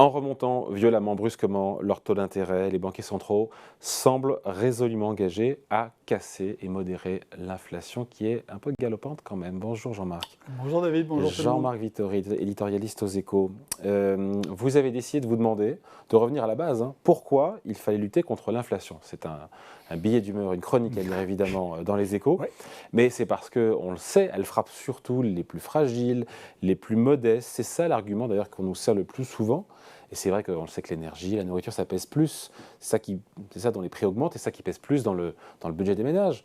En remontant violemment, brusquement, leur taux d'intérêt, les banquiers centraux semblent résolument engagés à casser et modérer l'inflation qui est un peu galopante quand même. Bonjour Jean-Marc. Bonjour David, bonjour tout le monde. Jean-Marc Vittori, éditorialiste aux Échos. Vous avez décidé de vous demander, de revenir à la base, pourquoi il fallait lutter contre l'inflation. C'est un billet d'humeur, une chronique à lire évidemment dans les Échos, Ouais. mais c'est parce qu'on le sait, elle frappe surtout les plus fragiles, les plus modestes. C'est ça l'argument d'ailleurs qu'on nous sert le plus souvent. Et c'est vrai qu'on le sait que l'énergie, la nourriture, ça pèse plus. C'est ça dont les prix augmentent et ça qui pèse plus dans le budget des ménages.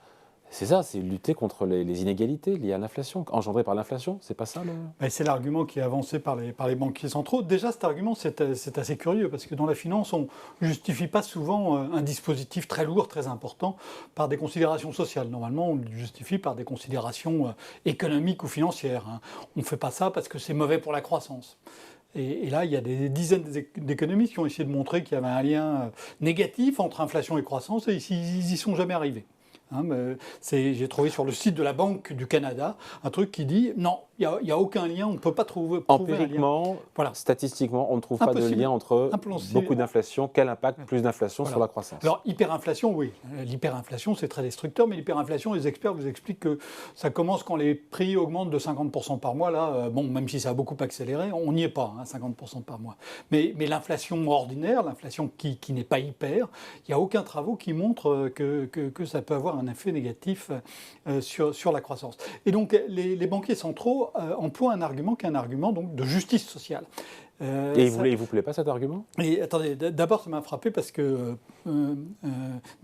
C'est ça, c'est lutter contre les inégalités liées à l'inflation, engendrées par l'inflation. C'est pas ça C'est l'argument qui est avancé par les banquiers centraux. Déjà, cet argument, c'est assez curieux parce que dans la finance, on ne justifie pas souvent un dispositif très lourd, très important, par des considérations sociales. Normalement, on le justifie par des considérations économiques ou financières. On ne fait pas ça parce que c'est mauvais pour la croissance. Et là, il y a des dizaines d'économistes qui ont essayé de montrer qu'il y avait un lien négatif entre inflation et croissance, et ils n'y sont jamais arrivés. J'ai trouvé sur le site de la Banque du Canada un truc qui dit non, il n'y a aucun lien, on ne peut pas prouver empiriquement, un lien. Voilà. Statistiquement, on ne trouve pas de lien entre beaucoup d'inflation. Quel impact plus d'inflation sur la croissance? Alors, hyperinflation, oui. L'hyperinflation, c'est très destructeur, mais l'hyperinflation, les experts vous expliquent que ça commence quand les prix augmentent de 50% par mois. Là, même si ça a beaucoup accéléré, on n'y est pas, 50% par mois. Mais l'inflation ordinaire, l'inflation qui n'est pas hyper, il n'y a aucun travaux qui montrent que ça peut avoir un effet négatif sur la croissance. Et donc, les banquiers centraux emploient un argument qui est un argument donc, de justice sociale. Et il ne vous plaît pas cet argument? Et attendez, d'abord ça m'a frappé parce que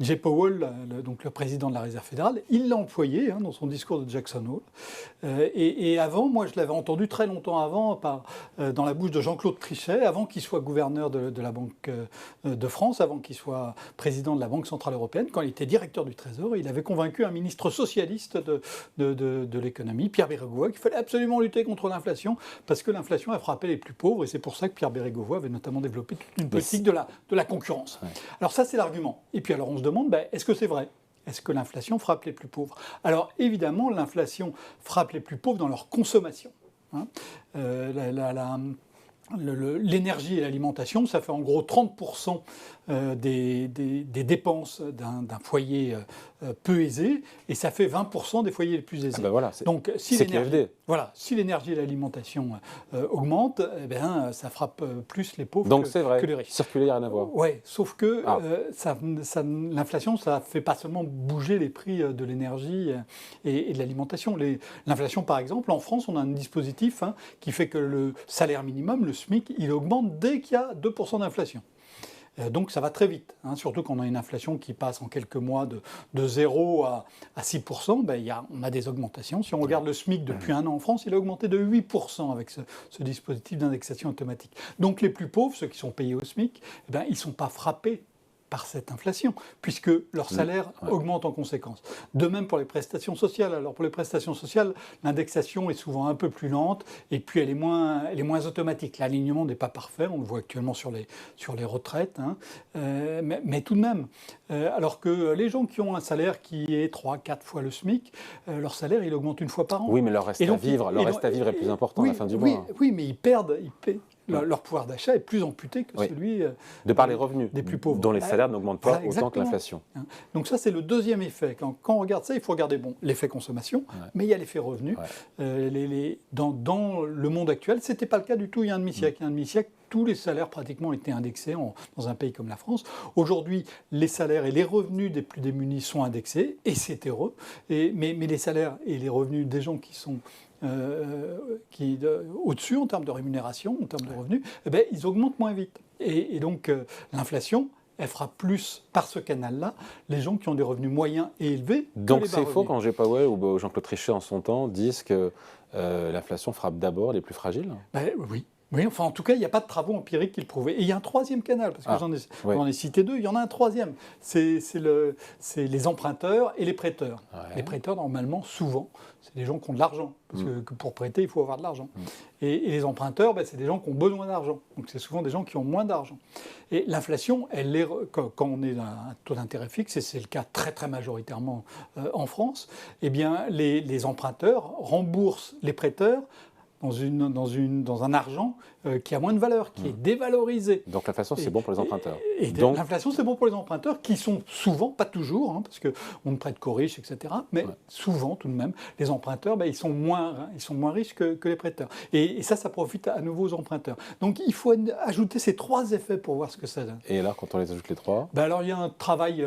Jay Powell, donc le président de la Réserve fédérale, il l'a employé dans son discours de Jackson Hole. Et avant, moi je l'avais entendu très longtemps avant dans la bouche de Jean-Claude Trichet, avant qu'il soit gouverneur de la Banque de France, avant qu'il soit président de la Banque centrale européenne, quand il était directeur du Trésor, il avait convaincu un ministre socialiste de l'économie, Pierre Bérégovoy, qu'il fallait absolument lutter contre l'inflation parce que l'inflation a frappé les plus pauvres, et c'est pour ça que Pierre Bérégovoy avait notamment développé toute une politique de la concurrence. Ouais. Alors ça, c'est l'argument. Et puis alors on se demande, est-ce que c'est vrai ? Est-ce que l'inflation frappe les plus pauvres ? Alors évidemment, l'inflation frappe les plus pauvres dans leur consommation. L'énergie et l'alimentation, ça fait en gros 30% des dépenses d'un foyer peu aisé, et ça fait 20% des foyers les plus aisés. Voilà, donc si l'énergie et l'alimentation augmentent, ça frappe plus les pauvres donc c'est vrai, que les riches. Circuler, il n'y a rien à voir. Oui, sauf que l'inflation, ça ne fait pas seulement bouger les prix de l'énergie et de l'alimentation. L'inflation, par exemple, en France, on a un dispositif qui fait que le salaire minimum, le SMIC, il augmente dès qu'il y a 2% d'inflation. Donc ça va très vite, surtout quand on a une inflation qui passe en quelques mois de 0 à 6%, on a des augmentations. Si on regarde le SMIC depuis un an en France, il a augmenté de 8% avec ce dispositif d'indexation automatique. Donc les plus pauvres, ceux qui sont payés au SMIC, ils ne sont pas frappés par cette inflation, puisque leur salaire augmente en conséquence. De même pour les prestations sociales. Alors pour les prestations sociales, l'indexation est souvent un peu plus lente, et puis elle est moins automatique. L'alignement n'est pas parfait, on le voit actuellement sur les retraites, mais tout de même. Alors que les gens qui ont un salaire qui est 3-4 fois le SMIC, leur salaire il augmente une fois par an. Oui, mais leur reste à vivre est plus important à la fin du mois. Oui, mais ils perdent. Leur pouvoir d'achat est plus amputé que celui de par les revenus des plus pauvres, dont les salaires n'augmentent pas autant que l'inflation. Donc ça, c'est le deuxième effet. Quand on regarde ça, il faut regarder l'effet consommation, mais il y a l'effet revenu. Dans le monde actuel, ce n'était pas le cas du tout il y a un demi-siècle. Il y a un demi-siècle, tous les salaires pratiquement étaient indexés dans un pays comme la France. Aujourd'hui, les salaires et les revenus des plus démunis sont indexés, et c'est heureux. Mais les salaires et les revenus des gens qui sont au-dessus en termes de rémunération, en termes de revenus, ils augmentent moins vite. Et donc l'inflation, elle frappe plus par ce canal-là les gens qui ont des revenus moyens et élevés. Donc c'est faux quand Jay Powell ou Jean-Claude Trichet en son temps disent que l'inflation frappe d'abord les plus fragiles? Oui. Oui, enfin en tout cas, il n'y a pas de travaux empiriques qui le prouvaient. Et il y a un troisième canal, parce que j'en ai cité deux, il y en a un troisième. C'est les emprunteurs et les prêteurs. Ouais. Les prêteurs, normalement, souvent, c'est des gens qui ont de l'argent. Parce que pour prêter, il faut avoir de l'argent. Et les emprunteurs, c'est des gens qui ont besoin d'argent. Donc c'est souvent des gens qui ont moins d'argent. Et l'inflation, quand on est à un taux d'intérêt fixe, et c'est le cas très très majoritairement en France, eh bien les emprunteurs remboursent les prêteurs dans un argent qui a moins de valeur, qui est dévalorisé. Donc l'inflation, c'est bon pour les emprunteurs. Donc l'inflation, c'est bon pour les emprunteurs qui sont souvent, pas toujours, parce qu'on ne prête qu'aux riches, etc., mais souvent tout de même, les emprunteurs, ils sont moins riches que les prêteurs. Et ça profite à nouveau aux emprunteurs. Donc il faut ajouter ces 3 effets pour voir ce que ça donne. Et alors, quand on les ajoute les 3 alors il y a un travail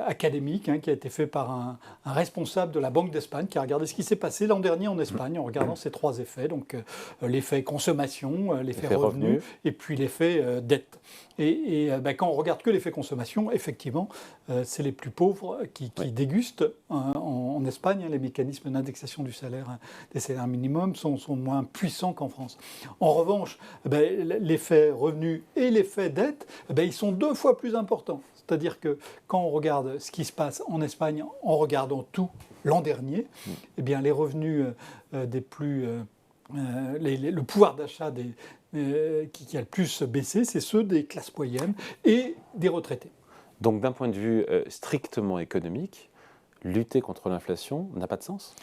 académique qui a été fait par un responsable de la Banque d'Espagne qui a regardé ce qui s'est passé l'an dernier en Espagne en regardant ces 3 effets, donc l'effet consommation, l'effet revenu et puis l'effet dette. Et quand on regarde que l'effet consommation, effectivement, c'est les plus pauvres qui dégustent. En Espagne, les mécanismes d'indexation du salaire, des salaires minimums sont moins puissants qu'en France. En revanche, l'effet revenu et l'effet dette, ils sont 2 fois plus importants. C'est-à-dire que quand on regarde ce qui se passe en Espagne en regardant tout l'an dernier, les revenus des plus... le pouvoir d'achat qui a le plus baissé, c'est ceux des classes moyennes et des retraités. Donc d'un point de vue strictement économique, lutter contre l'inflation n'a pas de sens ?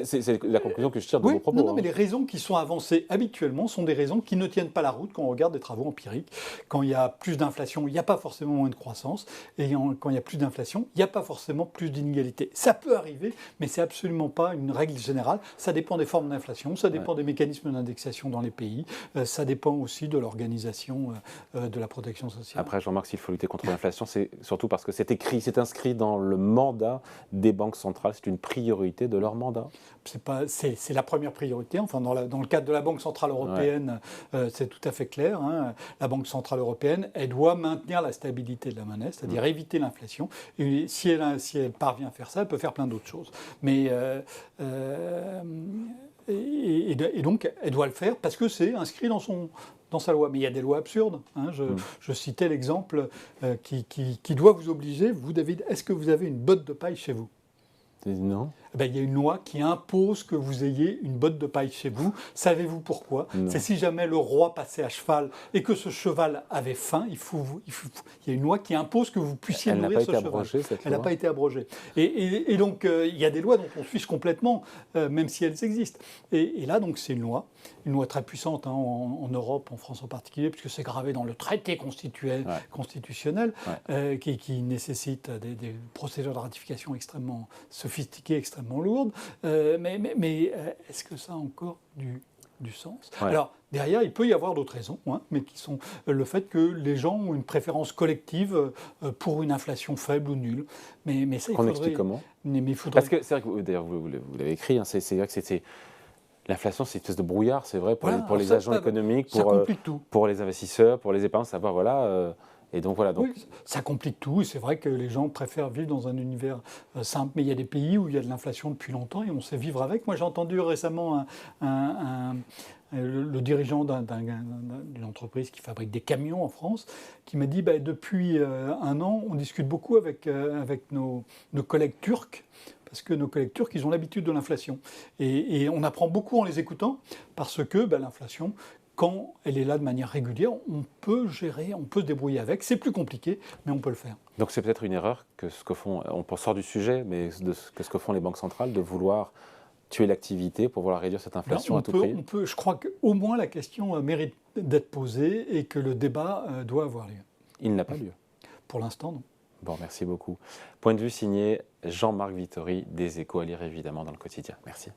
C'est la conclusion que je tire de vos propos. Non, mais les raisons qui sont avancées habituellement sont des raisons qui ne tiennent pas la route quand on regarde des travaux empiriques. Quand il y a plus d'inflation, il n'y a pas forcément moins de croissance. Et quand il y a plus d'inflation, il n'y a pas forcément plus d'inégalité. Ça peut arriver, mais ce n'est absolument pas une règle générale. Ça dépend des formes d'inflation, ça dépend des mécanismes d'indexation dans les pays, ça dépend aussi de l'organisation de la protection sociale. Après, Jean-Marc, s'il faut lutter contre l'inflation, c'est surtout parce que c'est inscrit dans le mandat des banques centrales. C'est une priorité de leur mandat. C'est la première priorité. Enfin, dans le cadre de la Banque centrale européenne, c'est tout à fait clair. La Banque centrale européenne, elle doit maintenir la stabilité de la monnaie, c'est-à-dire éviter l'inflation. Et si elle parvient à faire ça, elle peut faire plein d'autres choses. Mais et donc, elle doit le faire parce que c'est inscrit dans sa loi. Mais il y a des lois absurdes. Je citais l'exemple qui doit vous obliger. Vous, David, est-ce que vous avez une botte de paille chez vous ? Non. Il y a une loi qui impose que vous ayez une botte de paille chez vous. Savez-vous pourquoi ? C'est si jamais le roi passait à cheval et que ce cheval avait faim, il y a une loi qui impose que vous puissiez nourrir ce cheval. Elle n'a pas été abrogée. Et donc, il y a des lois dont on se fiche complètement, même si elles existent. Et là, donc, c'est une loi très puissante en Europe, en France en particulier, puisque c'est gravé dans le traité constitutionnel, qui nécessite des procédures de ratification extrêmement sophistiquées, extrêmement lourde, mais est-ce que ça a encore du sens ? Alors, derrière, il peut y avoir d'autres raisons, mais qui sont le fait que les gens ont une préférence collective pour une inflation faible ou nulle. Mais ça, Qu'on explique comment ? Parce que c'est vrai que, d'ailleurs, vous l'avez écrit, c'est vrai que c'est... L'inflation, c'est une espèce de brouillard, c'est vrai, pour les agents économiques, pour les investisseurs, pour les épargnants, savoir, et donc voilà. Oui, ça complique tout. Et c'est vrai que les gens préfèrent vivre dans un univers simple. Mais il y a des pays où il y a de l'inflation depuis longtemps et on sait vivre avec. Moi, j'ai entendu récemment le dirigeant d'une entreprise qui fabrique des camions en France qui m'a dit depuis 1 an, on discute beaucoup avec nos collègues turcs. Parce que nos collègues turcs, ils ont l'habitude de l'inflation. Et on apprend beaucoup en les écoutant parce que l'inflation, quand elle est là de manière régulière, on peut gérer, on peut se débrouiller avec. C'est plus compliqué, mais on peut le faire. Donc c'est peut-être une erreur que ce que font, on sort du sujet, mais que ce que font les banques centrales, de vouloir tuer l'activité pour vouloir réduire cette inflation à tout prix. Je crois qu'au moins la question mérite d'être posée et que le débat doit avoir lieu. Il n'a pas lieu. Pour l'instant, non. Bon, merci beaucoup. Point de vue signé Jean-Marc Vittori, des Échos à lire évidemment dans le quotidien. Merci.